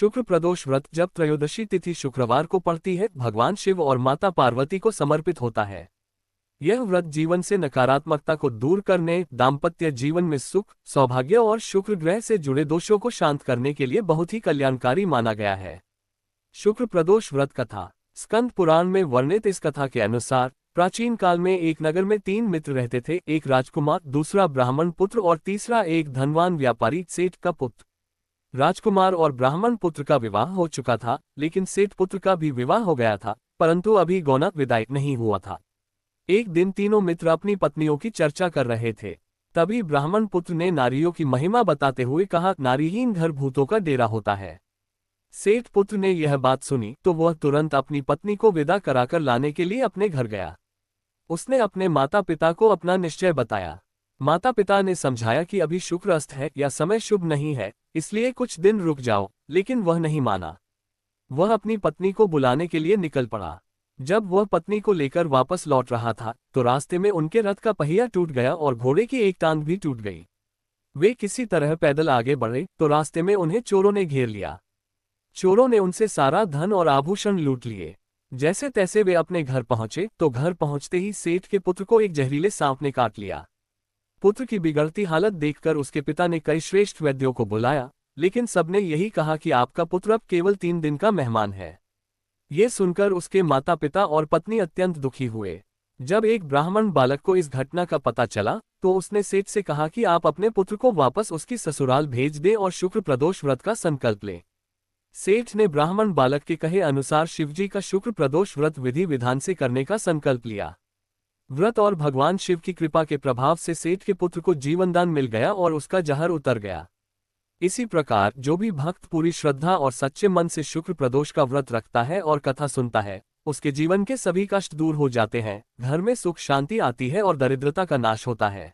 शुक्र प्रदोष व्रत जब त्रयोदशी तिथि शुक्रवार को पड़ती है, भगवान शिव और माता पार्वती को समर्पित होता है। यह व्रत जीवन से नकारात्मकता को दूर करने, दाम्पत्य जीवन में सुख, सौभाग्य और शुक्र ग्रह से जुड़े दोषों को शांत करने के लिए बहुत ही कल्याणकारी माना गया है। शुक्र प्रदोष व्रत कथा। स्कंद पुराण में वर्णित इस कथा के अनुसार प्राचीन काल में एक नगर में 3 मित्र रहते थे, एक राजकुमार, दूसरा ब्राह्मण पुत्र और तीसरा एक धनवान व्यापारी सेठ का पुत्र। राजकुमार और ब्राह्मण पुत्र का विवाह हो चुका था, लेकिन सेठ पुत्र का भी विवाह हो गया था, परंतु अभी गौना विदाई नहीं हुआ था। एक दिन तीनों मित्र अपनी पत्नियों की चर्चा कर रहे थे। तभी ब्राह्मण पुत्र ने नारियों की महिमा बताते हुए कहा, नारीहीन घर भूतों का डेरा होता है। सेठ पुत्र ने यह बात सुनी तो वह तुरंत अपनी पत्नी को विदा कराकर लाने के लिए अपने घर गया। उसने अपने माता पिता को अपना निश्चय बताया। माता पिता ने समझाया कि अभी शुक्र अस्त है या समय शुभ नहीं है, इसलिए कुछ दिन रुक जाओ, लेकिन वह नहीं माना। वह अपनी पत्नी को बुलाने के लिए निकल पड़ा। जब वह पत्नी को लेकर वापस लौट रहा था तो रास्ते में उनके रथ का पहिया टूट गया और घोड़े की एक टांग भी टूट गई। वे किसी तरह पैदल आगे बढ़े तो रास्ते में उन्हें चोरों ने घेर लिया। चोरों ने उनसे सारा धन और आभूषण लूट लिए। जैसे तैसे वे अपने घर पहुंचे तो घर पहुंचते ही सेठ के पुत्र को एक जहरीले सांप ने काट लिया। पुत्र की बिगड़ती हालत देखकर उसके पिता ने कई श्रेष्ठ वैद्यों को बुलाया, लेकिन सबने यही कहा कि आपका पुत्र अब केवल 3 दिन का मेहमान है। ये सुनकर उसके माता पिता और पत्नी अत्यंत दुखी हुए। जब एक ब्राह्मण बालक को इस घटना का पता चला तो उसने सेठ से कहा कि आप अपने पुत्र को वापस उसकी ससुराल भेज दें और शुक्र प्रदोष व्रत का संकल्प लें। सेठ ने ब्राह्मण बालक के कहे अनुसार शिवजी का शुक्र प्रदोष व्रत विधि विधान से करने का संकल्प लिया। व्रत और भगवान शिव की कृपा के प्रभाव से सेठ के पुत्र को जीवनदान मिल गया और उसका जहर उतर गया। इसी प्रकार जो भी भक्त पूरी श्रद्धा और सच्चे मन से शुक्र प्रदोष का व्रत रखता है और कथा सुनता है, उसके जीवन के सभी कष्ट दूर हो जाते हैं, घर में सुख शांति आती है और दरिद्रता का नाश होता है।